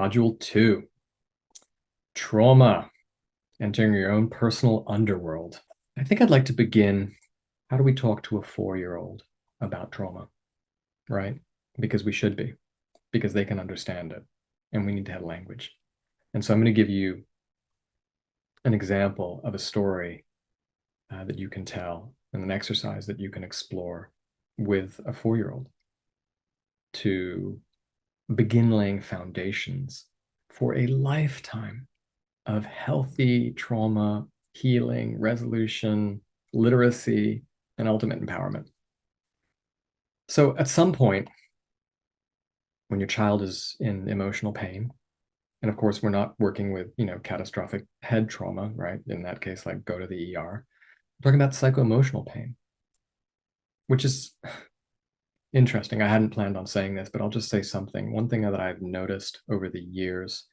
Module 2, trauma, entering your own personal underworld. I think I'd like to begin. How do we talk to a 4-year-old about trauma, right? Because we should be, because they can understand it, and we need to have language. And so I'm going to give you an example of a story that you can tell and an exercise that you can explore with a 4-year-old to begin laying foundations for a lifetime of healthy trauma, healing, resolution, literacy, and ultimate empowerment. So at some point, when your child is in emotional pain, and of course, we're not working with, catastrophic head trauma, right? In that case, like go to the ER. We're talking about psycho-emotional pain, which is interesting. I hadn't planned on saying this, but I'll just say something. One thing that I've noticed over the years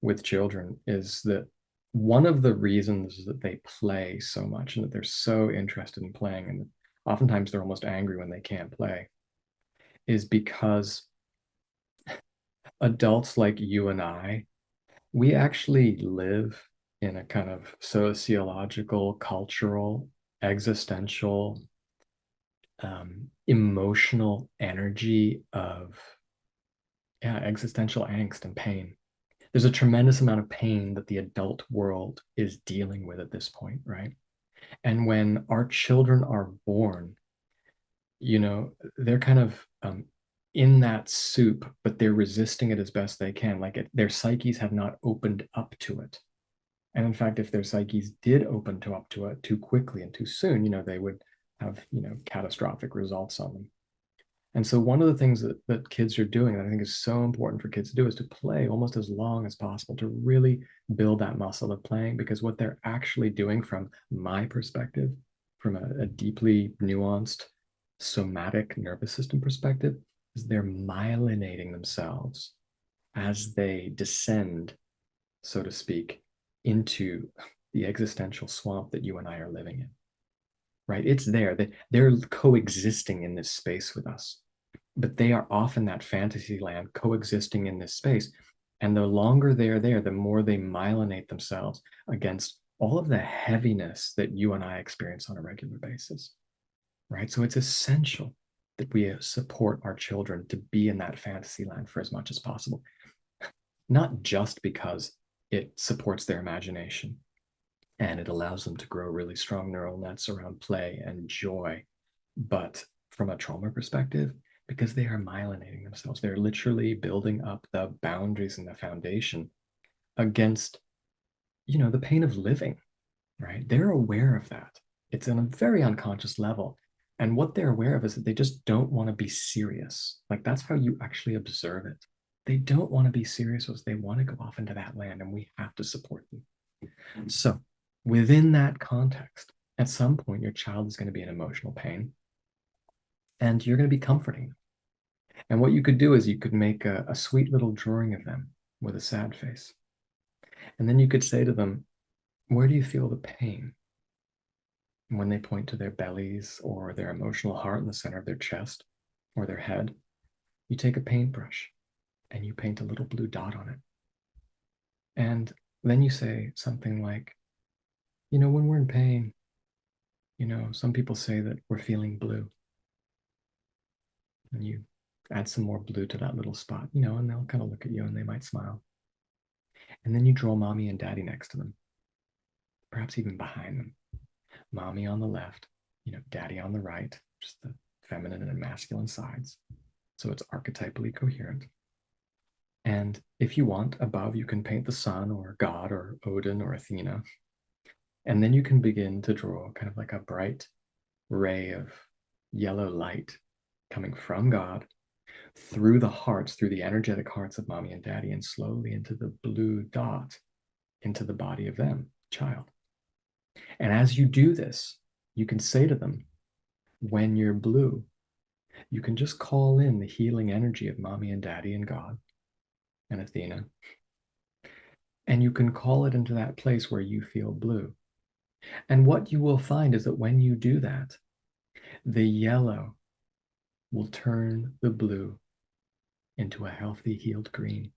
with children is that one of the reasons that they play so much and that they're so interested in playing, and oftentimes they're almost angry when they can't play, is because adults like you and I, we actually live in a kind of sociological, cultural, existential, emotional energy of existential angst and pain. There's a tremendous amount of pain that the adult world is dealing with at this point, right? And when our children are born, they're kind of in that soup, but they're resisting it as best they can. Their psyches have not opened up to it. And in fact, if their psyches did open up to it too quickly and too soon, they would have, catastrophic results on them. And so one of the things that kids are doing that I think is so important for kids to do is to play almost as long as possible, to really build that muscle of playing, because what they're actually doing from my perspective, from a deeply nuanced somatic nervous system perspective, is they're myelinating themselves as they descend, so to speak, into the existential swamp that you and I are living in, right? It's there. They're coexisting in this space with us, but they are often that fantasy land coexisting in this space. And the longer they're there, the more they myelinate themselves against all of the heaviness that you and I experience on a regular basis, right? So it's essential that we support our children to be in that fantasy land for as much as possible, not just because it supports their imagination and it allows them to grow really strong neural nets around play and joy, but from a trauma perspective, because they are myelinating themselves. They're literally building up the boundaries and the foundation against, the pain of living, right? They're aware of that. It's on a very unconscious level. And what they're aware of is that they just don't want to be serious. Like that's how you actually observe it. They don't want to be serious because they want to go off into that land, and we have to support them. So within that context, at some point, your child is going to be in emotional pain and you're going to be comforting them. And what you could do is you could make a sweet little drawing of them with a sad face. And then you could say to them, where do you feel the pain? And when they point to their bellies or their emotional heart in the center of their chest or their head, you take a paintbrush and you paint a little blue dot on it. And then you say something like, when we're in pain, some people say that we're feeling blue. And you add some more blue to that little spot, and they'll kind of look at you and they might smile. And then you draw mommy and daddy next to them, perhaps even behind them. Mommy on the left, daddy on the right, just the feminine and masculine sides. So it's archetypally coherent. And if you want, above, you can paint the sun or God or Odin or Athena. And then you can begin to draw kind of like a bright ray of yellow light coming from God through the hearts, through the energetic hearts of mommy and daddy, and slowly into the blue dot, into the body of them, child. And as you do this, you can say to them, when you're blue, you can just call in the healing energy of mommy and daddy and God and Athena. And you can call it into that place where you feel blue. And what you will find is that when you do that, the yellow will turn the blue into a healthy, healed green.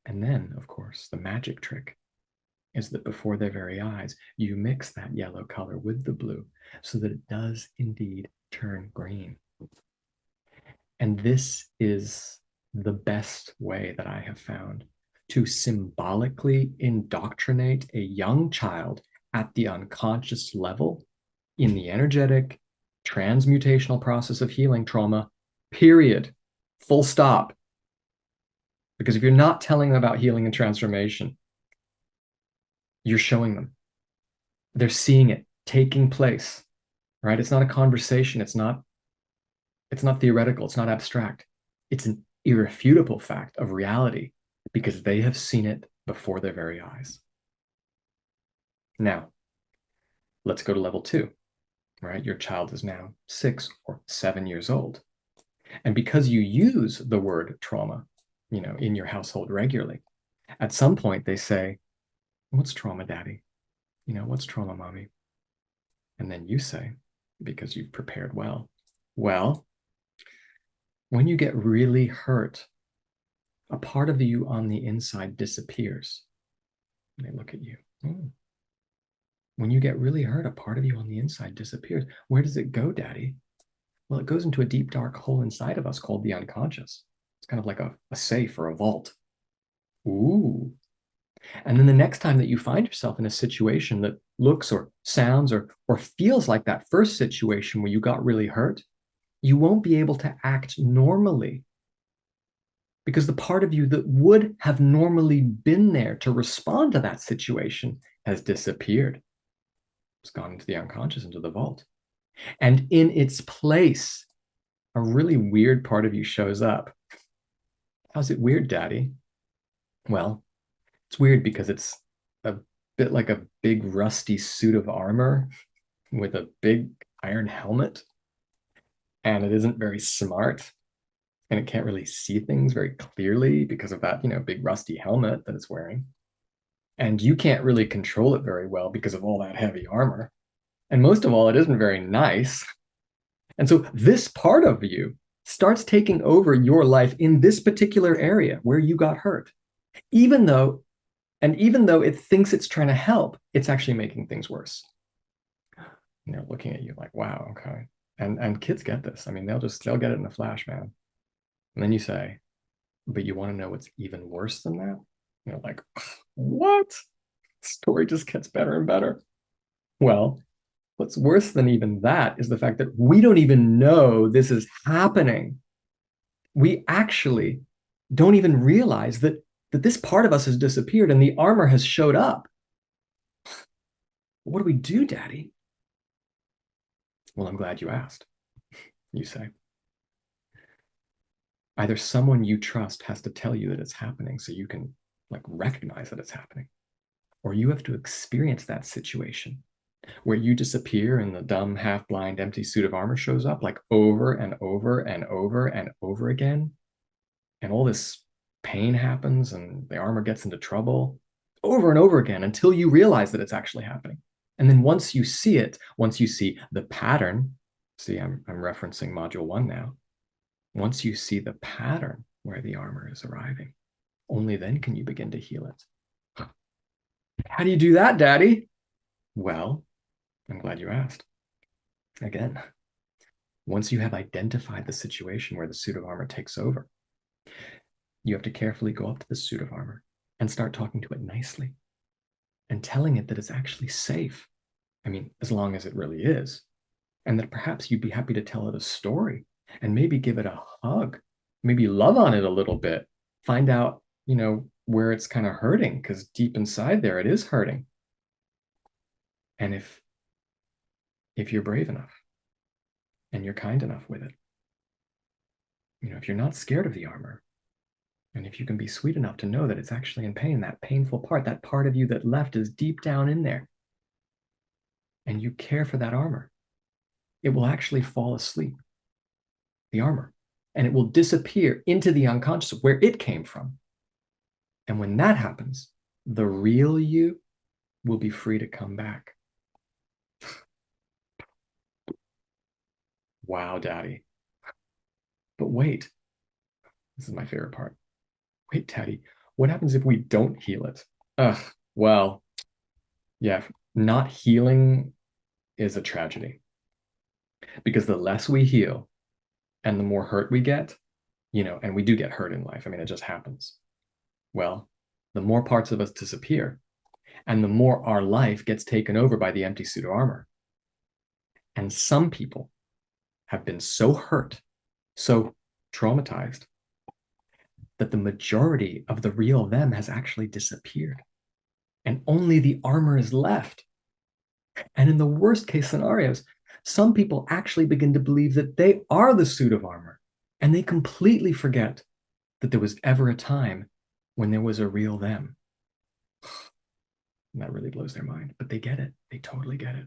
And then, of course, the magic trick is that before their very eyes, you mix that yellow color with the blue so that it does indeed turn green. And this is the best way that I have found to symbolically indoctrinate a young child at the unconscious level in the energetic transmutational process of healing trauma, period. Full stop. Because if you're not telling them about healing and transformation, you're showing them. They're seeing it taking place, right? It's not a conversation. It's not theoretical. It's not abstract. It's an irrefutable fact of reality because they have seen it before their very eyes. Now, let's go to level 2, right? Your child is now 6 or 7 years old. And because you use the word trauma, in your household regularly, at some point they say, "What's trauma, daddy? What's trauma, mommy?" And then you say, because you've prepared well, when you get really hurt, a part of you on the inside disappears. And they look at you. "Oh. When you get really hurt, a part of you on the inside disappears. Where does it go, daddy?" Well, it goes into a deep, dark hole inside of us called the unconscious. It's kind of like a safe or a vault. Ooh. And then the next time that you find yourself in a situation that looks or sounds or feels like that first situation where you got really hurt, you won't be able to act normally because the part of you that would have normally been there to respond to that situation has disappeared. It's gone into the unconscious, into the vault. And in its place, a really weird part of you shows up. How's it weird, daddy? Well, it's weird because it's a bit like a big rusty suit of armor with a big iron helmet. And it isn't very smart. And it can't really see things very clearly because of that, big rusty helmet that it's wearing. And you can't really control it very well because of all that heavy armor. And most of all, it isn't very nice. And so this part of you starts taking over your life in this particular area where you got hurt. Even though it thinks it's trying to help, it's actually making things worse. And they're looking at you like, wow, okay. And kids get this. I mean, they'll get it in a flash, man. And then you say, but you want to know what's even worse than that? Like, what? The story just gets better and better. Well, what's worse than even that is the fact that we don't even know this is happening. We actually don't even realize that this part of us has disappeared and the armor has showed up. What do we do, daddy? Well, I'm glad you asked, you say. Either someone you trust has to tell you that it's happening so you can recognize that it's happening, or you have to experience that situation where you disappear and the dumb, half-blind, empty suit of armor shows up over and over and over and over again. And all this pain happens and the armor gets into trouble over and over again until you realize that it's actually happening. And then once you see it, once you see the pattern, see, I'm referencing module 1 now. Once you see the pattern where the armor is arriving, only then can you begin to heal it. How do you do that, daddy? Well, I'm glad you asked. Again, once you have identified the situation where the suit of armor takes over, you have to carefully go up to the suit of armor and start talking to it nicely and telling it that it's actually safe. I mean, as long as it really is. And that perhaps you'd be happy to tell it a story and maybe give it a hug, maybe love on it a little bit, find out, where it's kind of hurting, because deep inside there, it is hurting. And if you're brave enough and you're kind enough with it, if you're not scared of the armor, and if you can be sweet enough to know that it's actually in pain, that painful part, that part of you that left is deep down in there, and you care for that armor, it will actually fall asleep, the armor, and it will disappear into the unconscious where it came from. And when that happens, the real you will be free to come back. Wow, daddy. But wait, this is my favorite part. Wait, daddy, What happens if we don't heal it? Ugh, well, yeah, not healing is a tragedy because the less we heal and the more hurt we get, and we do get hurt in life. I mean, it just happens. Well, the more parts of us disappear and the more our life gets taken over by the empty suit of armor. And some people have been so hurt, so traumatized, that the majority of the real them has actually disappeared. And only the armor is left. And in the worst case scenarios, some people actually begin to believe that they are the suit of armor. And they completely forget that there was ever a time when there was a real them. And that really blows their mind, but they get it. They totally get it.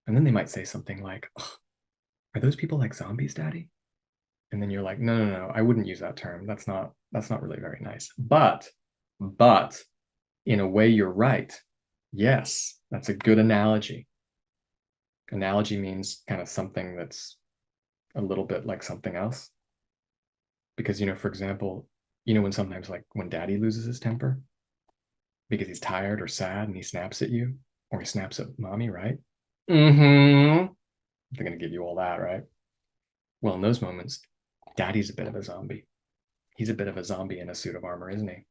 And then they might say something like, oh, are those people like zombies, Daddy? And then you're like, no, no, no, I wouldn't use that term. That's not really very nice. But in a way, you're right. Yes, that's a good analogy. Analogy means kind of something that's a little bit like something else. Because, for example, when sometimes like when Daddy loses his temper because he's tired or sad and he snaps at you, or he snaps at Mommy, right? Mm-hmm. They're going to give you all that, right? Well, in those moments, Daddy's a bit of a zombie. He's a bit of a zombie in a suit of armor, isn't he?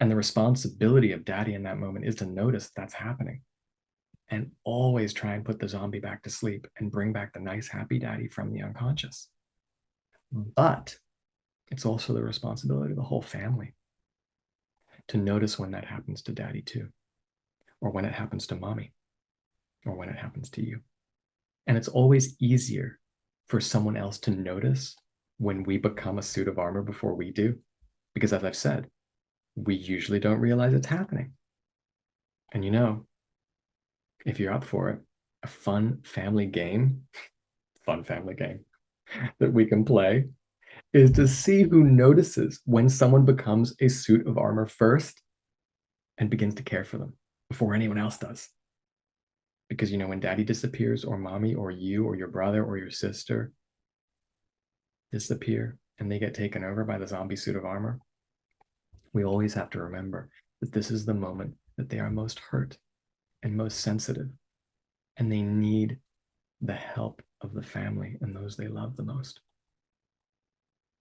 And the responsibility of Daddy in that moment is to notice that's happening and always try and put the zombie back to sleep and bring back the nice, happy Daddy from the unconscious. But it's also the responsibility of the whole family to notice when that happens to Daddy too, or when it happens to Mommy, or when it happens to you. And it's always easier for someone else to notice when we become a suit of armor before we do. Because as I've said, we usually don't realize it's happening. And if you're up for it, a fun family game that we can play is to see who notices when someone becomes a suit of armor first and begins to care for them before anyone else does. Because, when Daddy disappears, or Mommy, or you, or your brother, or your sister disappear and they get taken over by the zombie suit of armor, we always have to remember that this is the moment that they are most hurt and most sensitive, and they need the help of the family and those they love the most.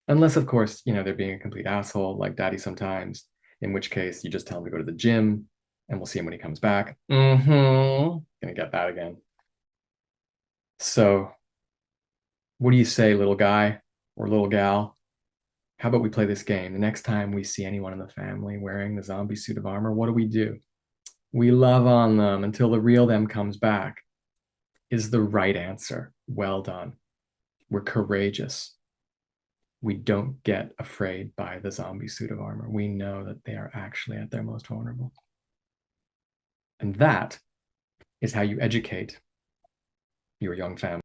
Unless, of course, they're being a complete asshole like Daddy sometimes, in which case you just tell him to go to the gym and we'll see him when he comes back. Gonna get that again. So what do you say, little guy or little gal? How about we play this game? The next time we see anyone in the family wearing the zombie suit of armor, what do? We love on them until the real them comes back. Is the right answer. Well done. We're courageous. We don't get afraid by the zombie suit of armor. We know that they are actually at their most vulnerable. And that is how you educate your young family.